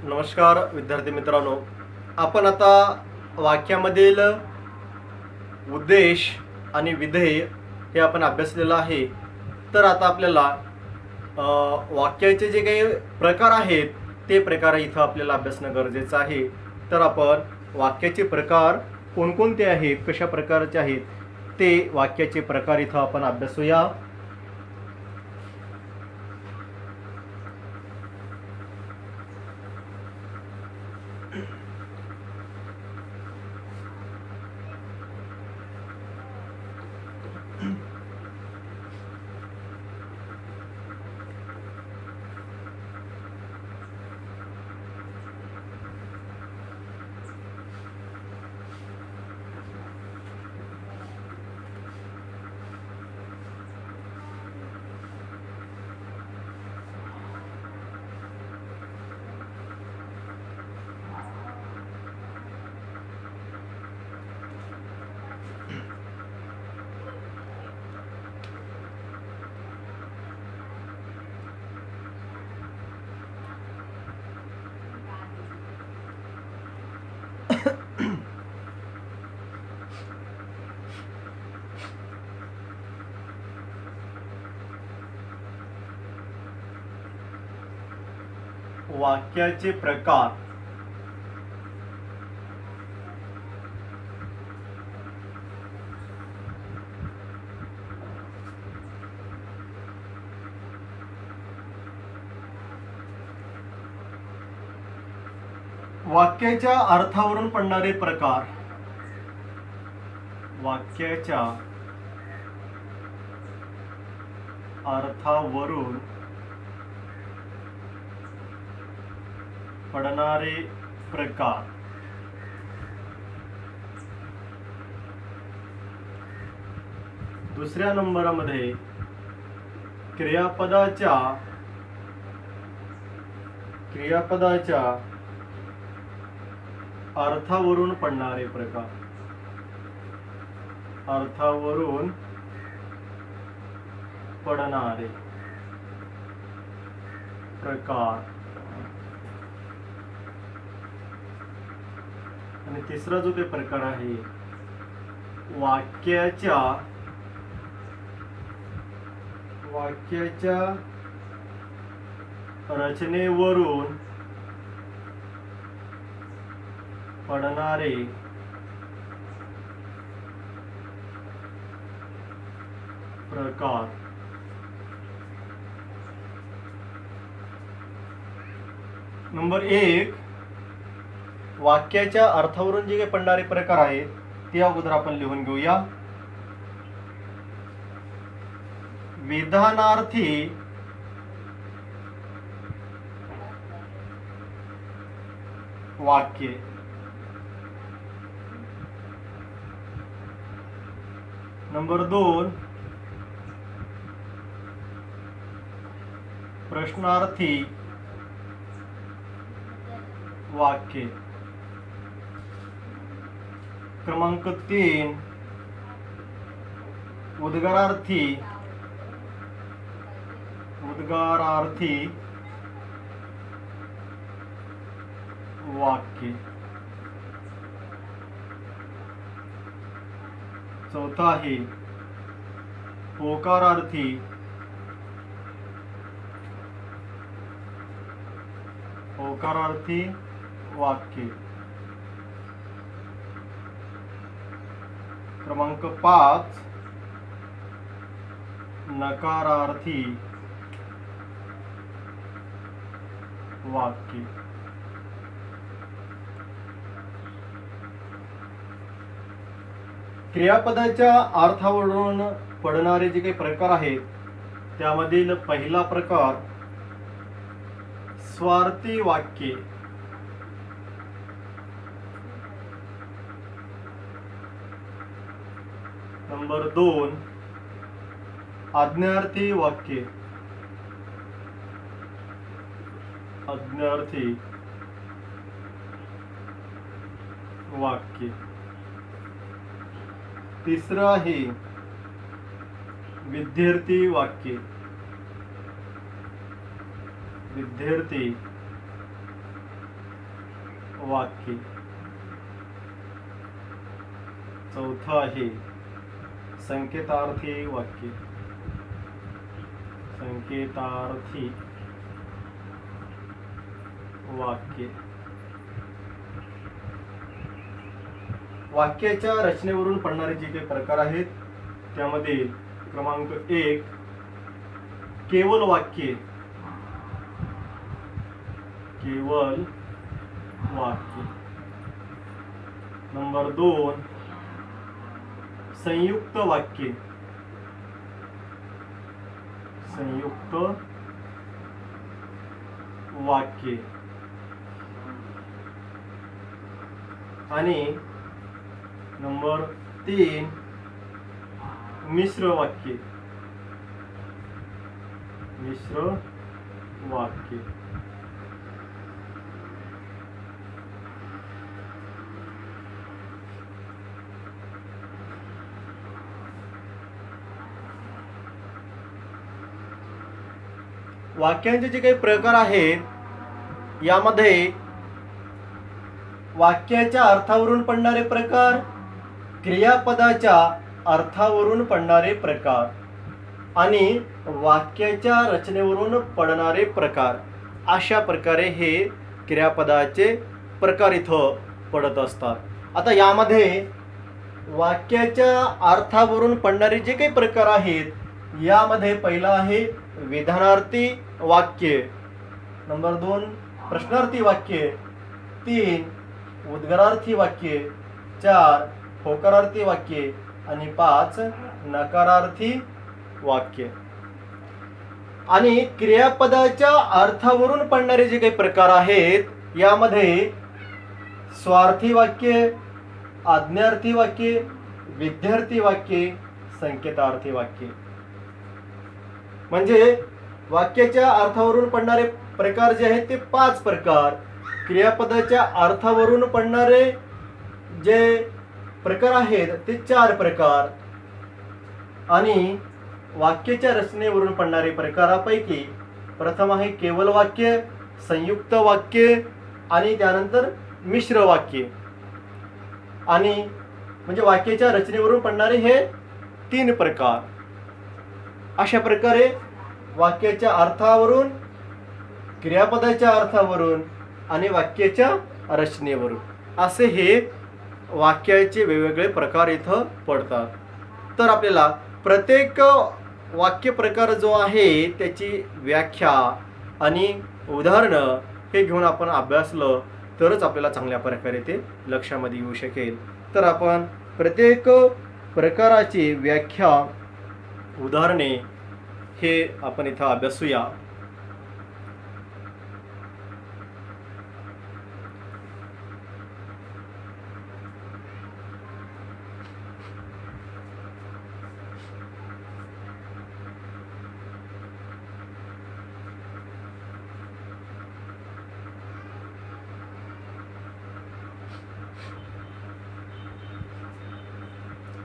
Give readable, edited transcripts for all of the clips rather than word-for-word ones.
नमस्कार विद्यार्थी मित्रांनो, आपण आता वाक्यामधील उद्देश आणि विधेय हे आपण अभ्यासलेलं आहे. तर आता आपल्याला वाक्याचे जे काही प्रकार आहेत ते प्रकार इथं आपल्याला अभ्यासणं गरजेचं आहे. तर आपण वाक्याचे प्रकार कोणकोणते आहेत, कशा प्रकारचे आहेत ते वाक्याचे प्रकार इथं आपण अभ्यासूया. वाक्याचे प्रकार. वाक्याच्या अर्थावरून पडणारे प्रकार. वाक्याच्या अर्थावरून पडणारे प्रकार. दुसऱ्या नंबरमध्ये क्रियापदाच्या अर्थावरून पडणारे प्रकार. अर्थावरून पडणारे प्रकार. आणि तिसरा जो काही प्रकार आहे, वाक्याच्या रचनेवरून पडणारे प्रकार. नंबर 1, वाक्याच्या अर्थावरून जे काही पडणारे प्रकार आहेत ते अगोदर आपण लिहून घेऊया. विधानार्थी वाक्य. नंबर 2, प्रश्नार्थी वाक्य. क्रमांक 3, उद्गारार्थी वाक्य. चौथा आहे होकारार्थी वाक्य. क्रमांक 5, नकारार्थी वाक्य. क्रियापदाच्या अर्थावरून पडणारे जे काही प्रकार आहेत त्यामधील पहिला प्रकार स्वार्थी वाक्य. नंबर 2, आज्ञार्थी वाक्य. तिसरं आहे विद्यार्थी वाक्य. वाक्य. चौथं आहे संकेतार्थी वाक्य. संकेतार्थी वाक्य. वाक्याच्या रचनेवरून पडणारे जे काही प्रकार आहेत त्यामध्ये क्रमांक 1 केवल वाक्य. केवल वाक्य. नंबर 2 संयुक्त वाक्य. संयुक्त वाक्य. आणि नंबर 3 मिश्र वाक्य. मिश्र वाक्य. वाक्यांचे जे काही प्रकार आहेत यामध्ये वाक्याच्या अर्थावरून पडणारे प्रकार, क्रियापदाच्या अर्थावरून पडणारे प्रकार आणि वाक्याच्या रचनेवरून पडणारे प्रकार, अशा प्रकारे हे क्रियापदाचे प्रकार इथं पडत असतात. आता यामध्ये वाक्याच्या अर्थावरून पडणारे जे काही प्रकार आहेत यामध्ये पहिला आहे विधानार्थी वाक्य. नंबर 2 प्रश्नार्थी वाक्य. 3 उद्गारार्थी वाक्य. 4 होकारार्थी वाक्य. आणि 5 नकारार्थी वाक्य. आणि क्रियापदाच्या अर्थावरून पडणारे जे काही प्रकार आहेत यामध्ये स्वार्थी वाक्य, आज्ञार्थी वाक्य, विद्यार्थी वाक्य, संकेतार्थी वाक्य. म्हणजे वाक्याच्या अर्थावरून पडणारे प्रकार जे आहेत ते 5 प्रकार, क्रियापदाच्या अर्थावरून पडणारे जे प्रकार आहेत ते 4 प्रकार आणि वाक्याच्या रचनेवरून पडणारे प्रकारापैकी प्रथम आहे केवल वाक्य, संयुक्त वाक्य आणि त्यानंतर मिश्र वाक्य. आणि म्हणजे वाक्याच्या रचनेवरून पडणारे हे 3 प्रकार. अशा प्रकारे वाक्याच्या अर्थावरून, क्रियापदाच्या अर्थावरून आणि वाक्याच्या रचनेवरून असे हे वाक्याचे वेगवेगळे प्रकार इथं पडतात. तर आपल्याला प्रत्येक वाक्य प्रकार जो आहे त्याची व्याख्या आणि उदाहरणं हे घेऊन आपण अभ्यासलं तरच आपल्याला चांगल्या प्रकारे ते लक्षामध्ये येऊ शकेल. तर आपण प्रत्येक प्रकाराची व्याख्या, उदाहरणे हे आपण इथं अभ्यासूया.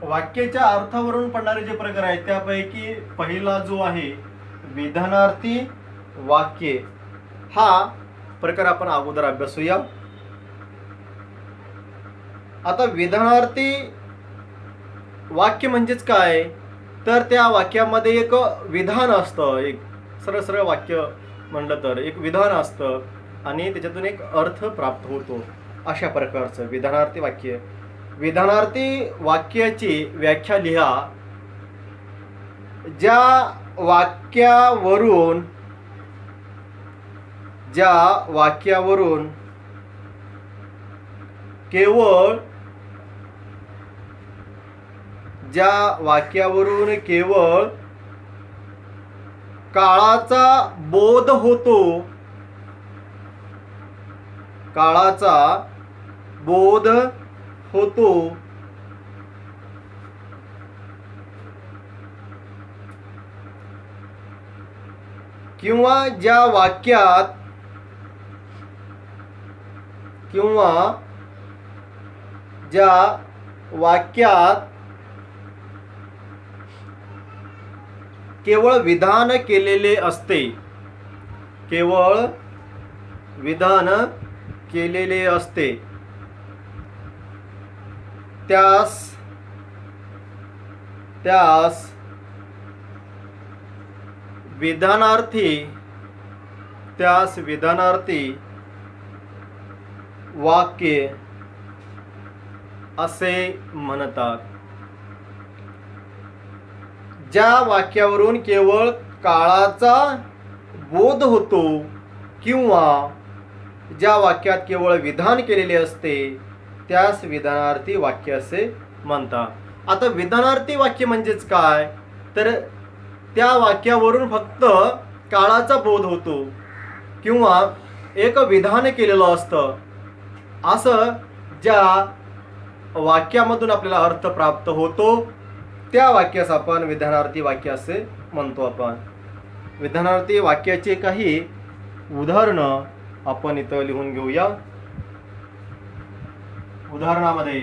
वाक्याच्या अर्थावरून पडणारे जे प्रकार आहेत त्यापैकी पहिला जो आहे विधानार्थी वाक्य, हा प्रकार आपण अगोदर अभ्यासूया. आता विधानार्थी वाक्य म्हणजेच काय, तर त्या वाक्यामध्ये एक विधान असतं, एक सरळ सरळ वाक्य म्हणलं तर एक विधान असतं आणि त्याच्यातून एक अर्थ प्राप्त होतो, अशा प्रकारचं विधानार्थी वाक्य. विधानार्थी वाक्याची व्याख्या लिहा. ज्या वाक्यावरून केवळ काळाचा बोध होतो, काळाचा बोध होतो किंवा ज्या वाक्यात केवळ विधान केलेले असते, केवळ विधान केलेले असते त्यास त्यास विधानार्थी वाक्य असे म्हणतात. ज्या वाक्यावरून केवळ काळाचा बोध होतो किंवा ज्या वाक्यात केवळ विधान केलेले असते त्यास विधानार्थी वाक्य असे म्हणतात. आता विधानार्थी वाक्य म्हणजेच काय, तर त्या वाक्यावरून फक्त काळाचा बोध होतो किंवा एक विधान केलेलं असतं, असं ज्या वाक्यामधून आपल्याला अर्थ प्राप्त होतो त्या वाक्यास आपण विधानार्थी वाक्य असे म्हणतो. आपण विधानार्थी वाक्याचे काही उदाहरणं आपण इथं लिहून घेऊया. उदाहरणामध्ये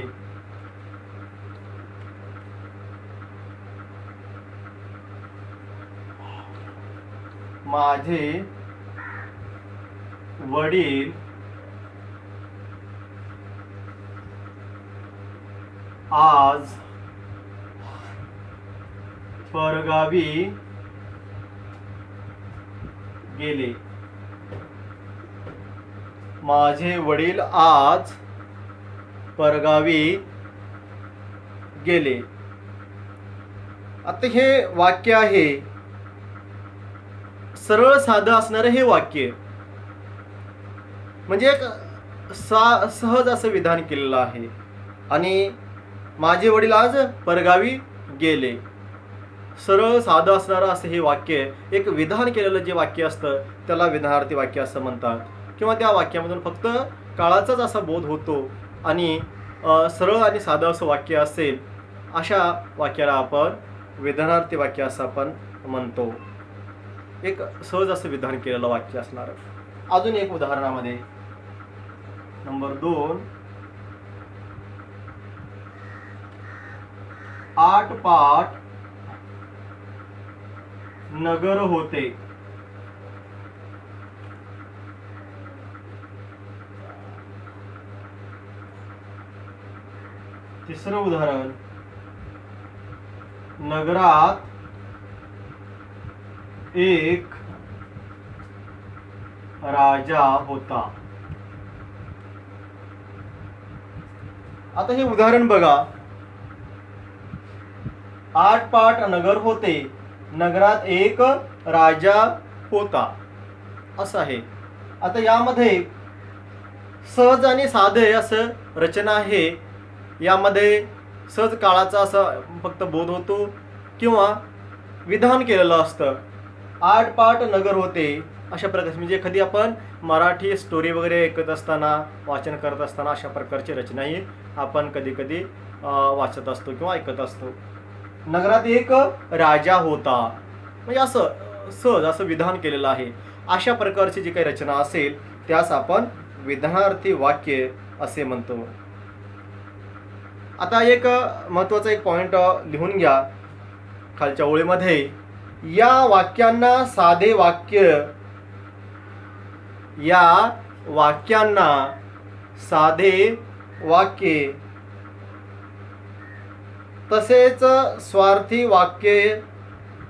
माझे वडील आज परगावी गेले. माझे वडील आज परगावी गेले. आता हे वाक्य आहे सरळ साधं असणारं हे वाक्य, म्हणजे एक सहज असं विधान केलेलं आहे. आणि माझे वडील आज परगावी गेले, सरळ साधं असणारं असं हे वाक्य, एक विधान केलेलं जे वाक्य असतं त्याला विधानार्थी वाक्य असं म्हणतात. किंवा त्या वाक्यामधून फक्त काळाचाच असा बोध होतो आणि सरळ आणि साधं असं वाक्य असेल अशा वाक्याला आपण विधानार्थी वाक्य असं आपण म्हणतो. एक सहज असं विधान केलेलं वाक्य असणार. अजून एक उदाहरणामध्ये नंबर 2, 8 पाट नगर होते. तिसरं उदाहरण, नगरात एक राजा होता. आता हे उदाहरण बघा. 8 पाट नगर होते, नगरात एक राजा होता असं आहे. आता यामध्ये सहज आणि साधे असं रचना आहे. यामध्ये सहज काळाचा असा फक्त बोध होतो किंवा विधान केलेलं असतं. 8 पाट नगर होते अशा प्रकारचे, म्हणजे एखादी आपण मराठी स्टोरी वगैरे ऐकत असताना, वाचन करत असताना अशा प्रकारची रचना ही आपण कधी कधी वाचत असतो किंवा ऐकत असतो. नगरात एक राजा होता, म्हणजे असं सहज असं विधान केलेलं आहे. अशा प्रकारची जी काही रचना असेल त्यास आपण विधानार्थी वाक्य असे म्हणतो. आता एक महत्त्वाचा एक पॉइंट लिहून घ्या खालच्या ओळीमध्ये. या वाक्यांना साधे वाक्य, या वाक्यांना साधे वाक्य तसेच स्वार्थी वाक्य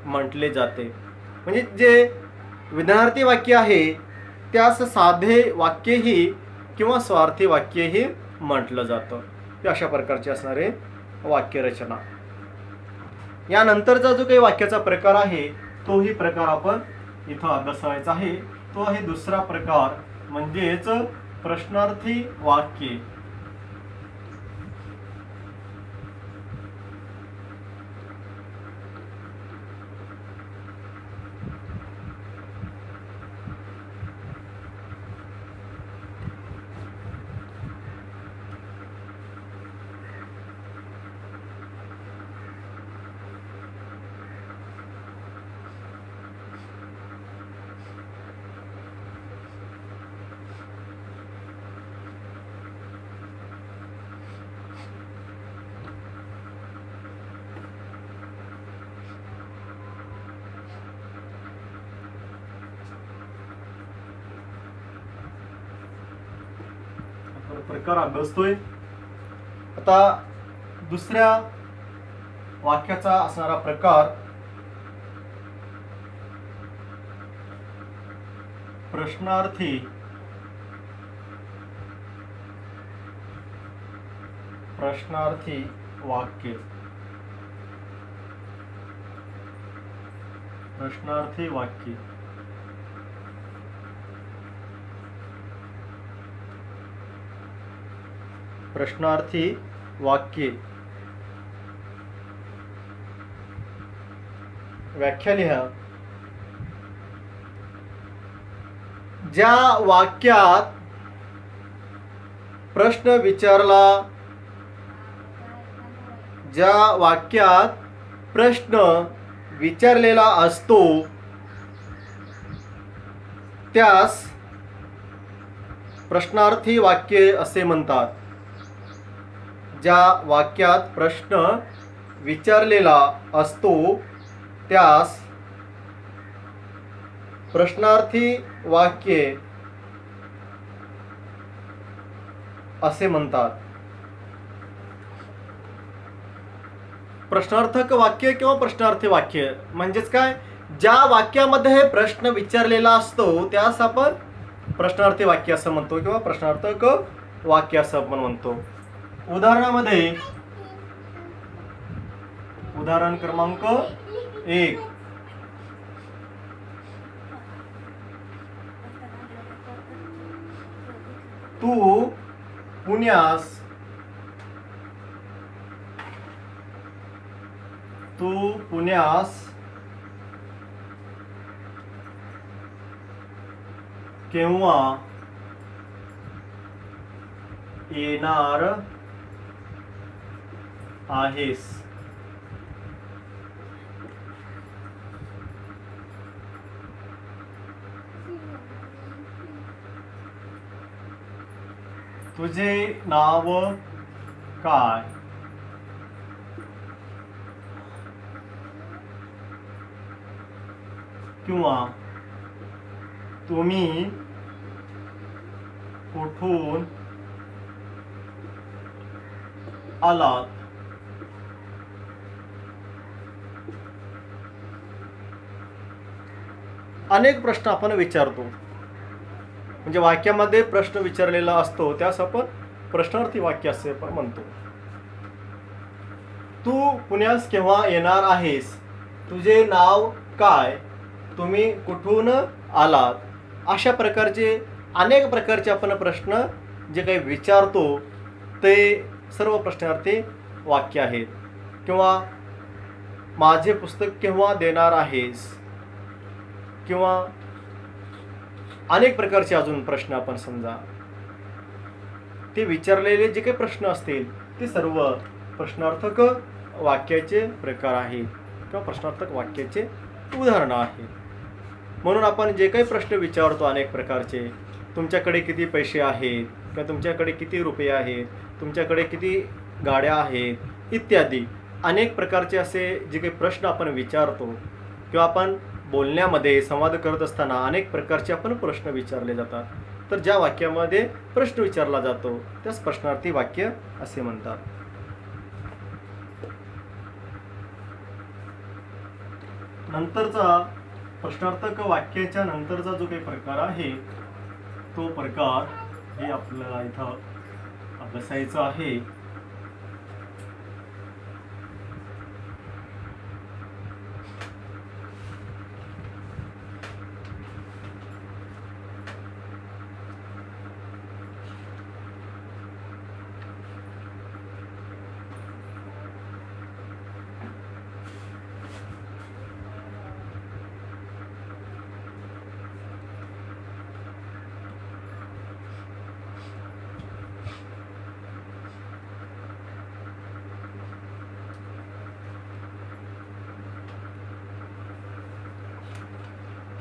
म्हटले जाते. म्हणजे जे विधानार्थी वाक्य आहे त्यास साधे वाक्यही किंवा स्वार्थी वाक्यही म्हटलं जातं. हे अशा प्रकारचे असणारे वाक्यरचना. यानंतरचा जो काही वाक्याचा प्रकार आहे तोही प्रकार आपण इथं अभ्यासायचा आहे. तो आहे दुसरा प्रकार, म्हणजेच प्रश्नार्थी वाक्य. तर प्रकार अभ्यासतोय. आता दुसऱ्या वाक्याचा असणारा प्रकार प्रश्नार्थी वाक्य. प्रश्नार्थी वाक्य प्रश्नार्थी वाक्य व्याख्या लिहा. ज्या वाक्यात प्रश्न विचारला विचारलेला असतो त्यास प्रश्नार्थी वाक्य असे म्हणतात. ज्या वाक्यात प्रश्न विचारलेला असतो त्यास प्रश्नार्थी वाक्य असे म्हणतात. प्रश्नार्थक वाक्य किंवा प्रश्नार्थी वाक्य म्हणजेच काय, ज्या वाक्यामध्ये प्रश्न विचारलेला असतो त्यास आपण प्रश्नार्थी वाक्य असं म्हणतो किंवा प्रश्नार्थक वाक्य असं आपण म्हणतो. उदाहरणामध्ये उदाहरण क्रमांक 1. तू पुण्यास केव्हा येणार आहेस. तुझे नाव काय. किंवा तुम्ही कुठून आलात. अनेक प्रश्न आपण विचारतो. म्हणजे वाक्यामध्ये प्रश्न विचारलेला असतो त्यास आपण प्रश्नार्थी वाक्य असे आपण म्हणतो. तू पुण्यास केव्हा येणार आहेस. तुझे नाव काय. तुम्ही कुठून आलात. अशा प्रकारचे अनेक प्रकारचे आपण प्रश्न जे काही विचारतो ते सर्व प्रश्नार्थी वाक्य आहेत. किंवा माझे पुस्तक केव्हा देणार आहेस. किंवा अनेक प्रकारचे अजून प्रश्न आपण समजा ते विचारलेले जे काही प्रश्न असतील ते सर्व प्रश्नार्थक वाक्याचे प्रकार आहेत किंवा प्रश्नार्थक वाक्याचे उदाहरणं आहेत. म्हणून आपण जे काही प्रश्न विचारतो अनेक प्रकारचे, तुमच्याकडे किती पैसे आहेत किंवा तुमच्याकडे किती रुपये आहेत, तुमच्याकडे किती गाड्या आहेत इत्यादी अनेक प्रकारचे असे जे काही प्रश्न आपण विचारतो किंवा आपण बोलण्यामध्ये संवाद करत असताना अनेक प्रकारचे आपण प्रश्न विचारले जातात. तर ज्या वाक्यामध्ये प्रश्न विचारला जातो त्यास प्रश्नार्थी वाक्य असे म्हणतात. नंतरचा प्रश्नार्थक वाक्याच्या नंतरचा जो काही प्रकार आहे तो प्रकार हे आपल्याला इथं अभ्यासायचं आहे.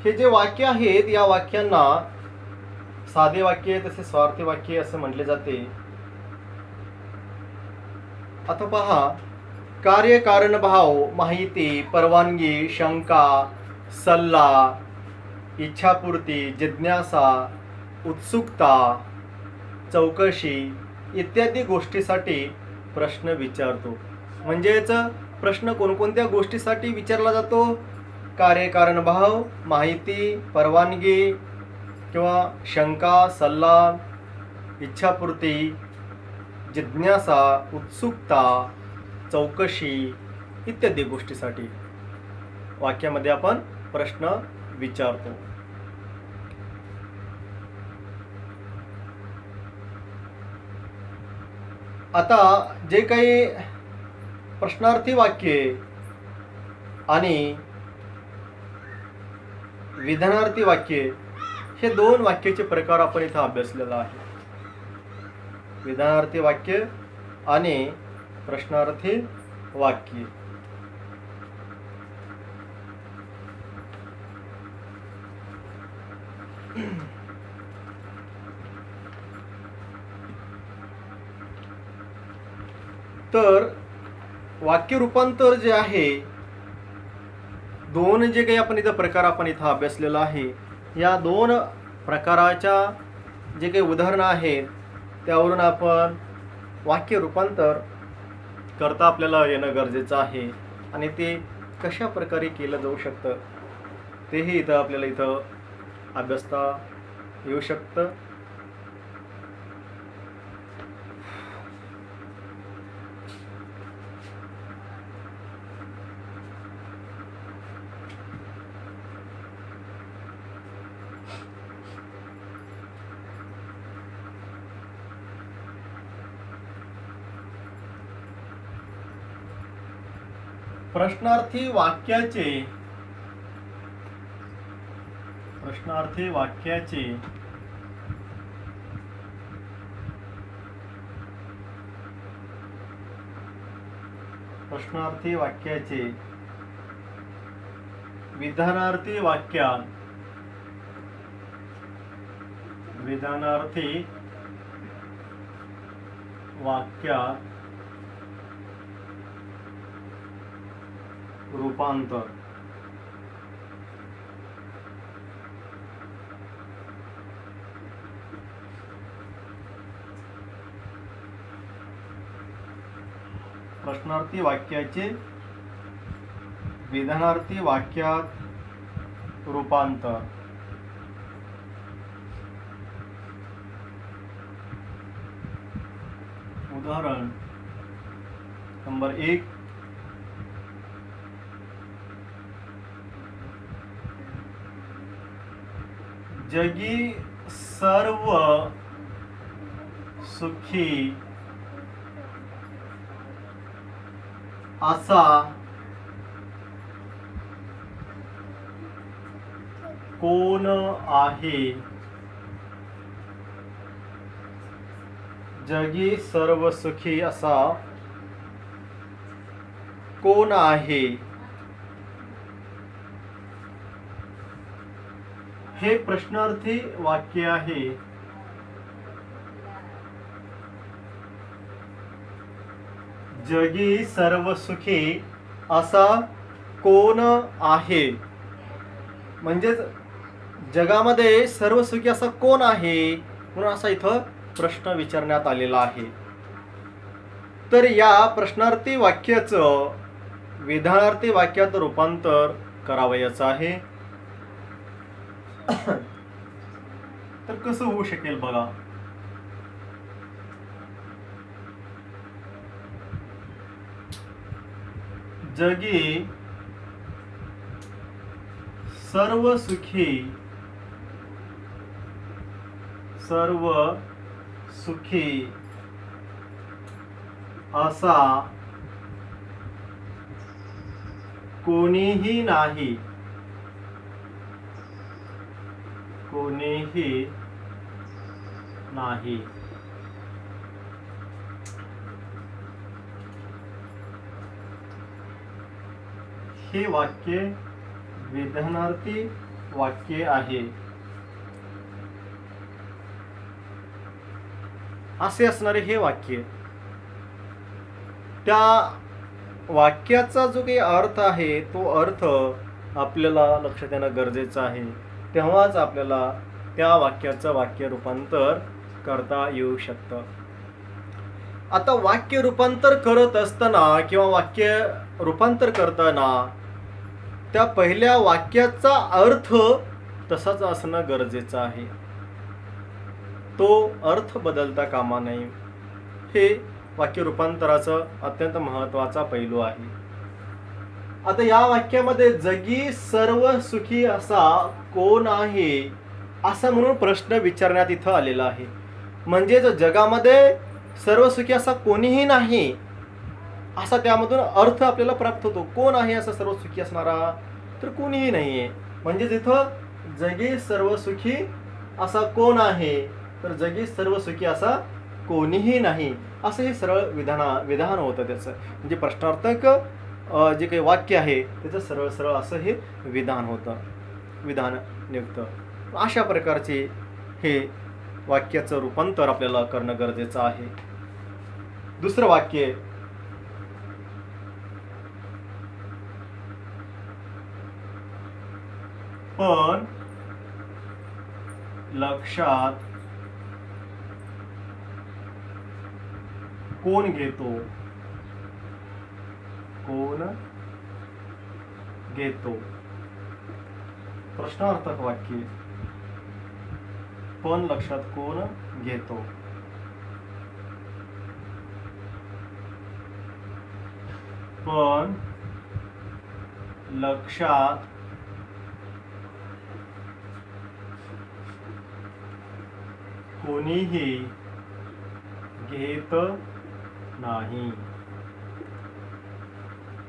हे जे वाक्य आहेत या वाक्यांना साधे वाक्य तसे स्वार्थी वाक्य असे म्हटले जाते. आता पहा, कार्य कारण भाव, माहिती, परवानगी, शंका, सल्ला, इच्छापूर्ती, जिज्ञासा, उत्सुकता चौकशी इत्यादी गोष्टीसाठी प्रश्न विचारतो. म्हणजेच प्रश्न कोणकोणत्या गोष्टीसाठी विचारला जातो? कार्यकारणभाव, माहिती, परवानगी किंवा शंका, सल्ला, इच्छापूर्ती, जिज्ञासा, उत्सुकता, चौकशी इत्यादी गोष्टीसाठी वाक्यामध्ये आपण प्रश्न विचारतो. आता जे काही प्रश्नार्थी वाक्ये आणि विधानार्थी वाक्ये हे दोन वाक्याचे प्रकार आपण इथं अभ्यासलेला आहे. विधानार्थी वाक्य आणि प्रश्नार्थी वाक्य. तर वाक्य रूपांतर जे आहे, दोन जे काही आपण इथं प्रकार आपण इथं अभ्यासलेला आहे, या दोन प्रकाराच्या जे काही उदाहरणं आहेत त्यावरून आपण वाक्य रूपांतर करता आपल्याला येणं गरजेचं आहे आणि ते कशा प्रकारे केलं जाऊ शकतं तेही इथं आपल्याला इथं अभ्यासता येऊ शकतं. प्रश्नार्थी वाक्याचे विधानार्थी वाक्यात रूपांतर. प्रश्नार्थी वाक्याचे विधानार्थी वाक्यात रूपांतर. उदाहरण नंबर 1. जगी सर्व सुखी असा कोण आहे? जगी सर्व सुखी असा कोण आहे? हे प्रश्नार्थी वाक्य आहे. जगी सर्व सुखी असा कोण आहे? म्हणजेच जगामध्ये सर्व सुखी असा कोण आहे म्हणून असा इथं प्रश्न विचारण्यात आलेला आहे. तर या प्रश्नार्थी वाक्याचं विधानार्थी वाक्यात रूपांतर करावयाचं आहे. तर कसं होऊ शकेल बघा. जगी सर्व सुखी असा कोणीही नाही. हे वाक्य विधानार्थी वाक्य आहे. असे असणारे हे वाक्य, त्या वाक्याचा जो काही अर्थ आहे तो अर्थ आपल्याला लक्षात येणं गरजेचं आहे. तेव्हाच आपल्याला त्या वाक्याचं वाक्य रूपांतर करता येऊ शकतं. आता वाक्य रूपांतर करत असताना किंवा वाक्य रूपांतर करताना त्या पहिल्या वाक्याचा अर्थ तसाच असणं गरजेचं आहे. तो अर्थ बदलता कामा नये. हे वाक्य रूपांतराचं अत्यंत महत्त्वाचा पैलू आहे. आता या वाक्यामध्ये जगी सर्व सुखी असा कोण आहे असा म्हणून प्रश्न विचारण्यात इथं आलेला आहे. म्हणजे जगामध्ये सर्व सुखी असा कोणीही नाही असा त्यामधून अर्थ आपल्याला प्राप्त होतो. कोण आहे असा सर्व सुखी असणारा? तर कोणीही नाहीये. म्हणजे तिथं जगी सर्व सुखी असा कोण आहे? तर जगी सर्व सुखी असा कोणीही नाही असं हे सरळ विधान होतं त्याचं. म्हणजे प्रश्नार्थक जे काही वाक्य आहे त्याचं सरळ सरळ असं हे विधान होतं, विधान नियुक्त. अशा प्रकारचे हे वाक्याचं रूपांतर आपल्याला करणं गरजेचं आहे. दुसरं वाक्य, पण लक्षात कोण घेतो? कोण घेतो? प्रश्नार्थक वाक्य, पण लक्षात कोण घेतो? पण लक्षात कोणीही घेत नाही.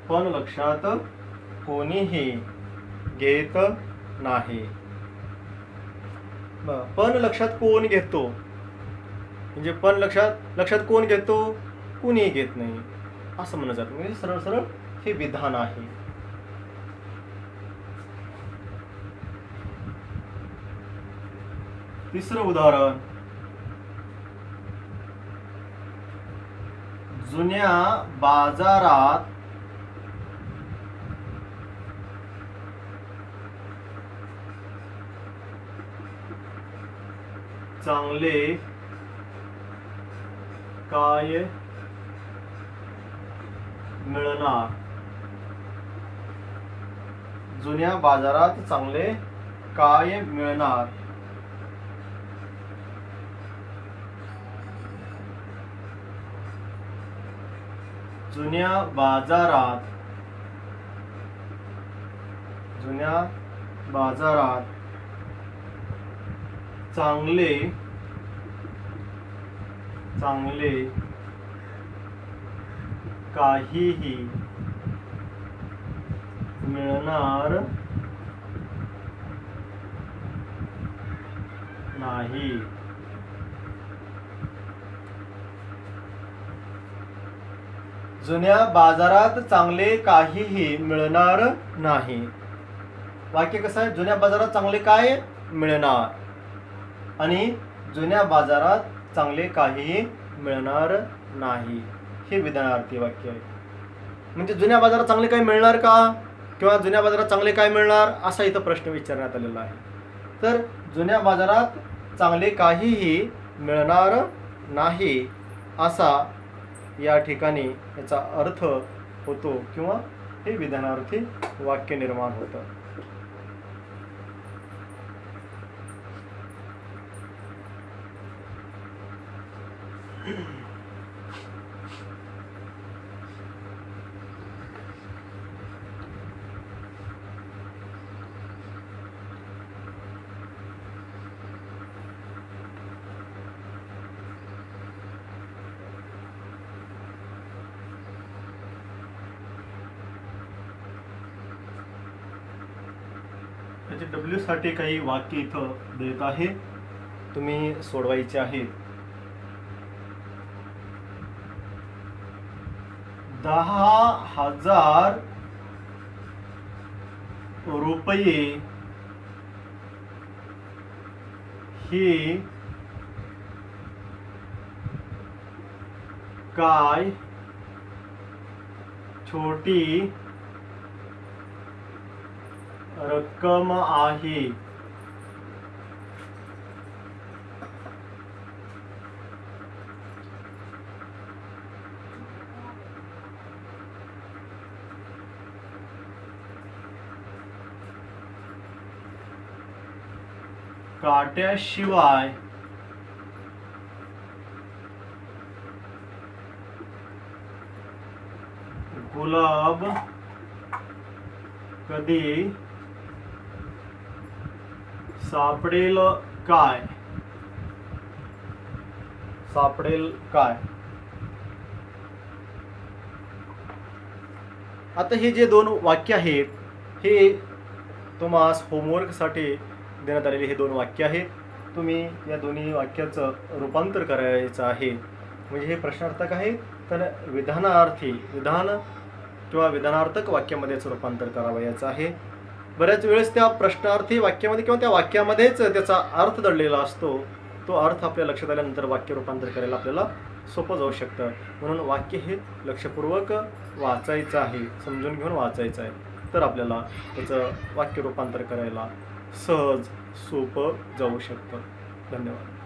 पण लक्षात कोणीही घेत नाही. पण लक्षात कोण घेतो? म्हणजे पण लक्षात कोण घेतो? कोणीही घेत नाही असं म्हणलं जातं. म्हणजे सरळ सरळ हे विधान आहे. तिसरं उदाहरण, जुन्या बाजारात चांगले काय मिळणार? जुन्या बाजारात चांगले काय मिळणार? जुन्या बाजारात चांगले काहीही मिळणार नाही. जुन्या बाजारात चांगले काहीही मिळणार नाही. वाक्य कसं आहे? जुन्या बाजारात चांगले काय मिळणार आणि जुन्या बाजारात चांगले काहीही मिळणार नाही हे विधानार्थी वाक्य आहे. म्हणजे जुन्या बाजारात चांगले काय मिळणार का किंवा जुन्या बाजारात चांगले काय मिळणार असा इथं प्रश्न विचारण्यात आलेला आहे. तर जुन्या बाजारात चांगले काहीही मिळणार नाही असा या ठिकाणी याचा अर्थ होतो किंवा हे विधानार्थी वाक्य निर्माण होतं. W साठी काही वाक्य इथं देत आहे, तुम्ही सोडवायचे आहेत. 10,000 रुपये ही काय छोटी रक्कम आहे? काट्याशिवाय गुलाब कधी सापडेल काय? सापडेल काय? आता हे जे दोन वाक्य आहेत हे तुम्हाला होमवर्कसाठी देण्यात आलेले हे दोन वाक्य आहेत. तुम्ही या दोन्ही वाक्याचं रूपांतर करायचं आहे. म्हणजे हे प्रश्नार्थक आहे तर विधानार्थी विधान किंवा विधानार्थक वाक्यामध्ये याचं रूपांतर करावयाचं आहे. बऱ्याच वेळेस त्या प्रश्नार्थी वाक्यामध्ये किंवा त्या वाक्यामध्येच त्याचा अर्थ दडलेला असतो. तो अर्थ आपल्या लक्षात आल्यानंतर वाक्य रूपांतर करायला आपल्याला सोपं जाऊ शकतं. म्हणून वाक्य हे लक्षपूर्वक वाचायचं आहे, समजून घेऊन वाचायचं आहे. तर आपल्याला त्याचं वाक्य रूपांतर करायला सहज सोपं जाऊ शकतं. धन्यवाद.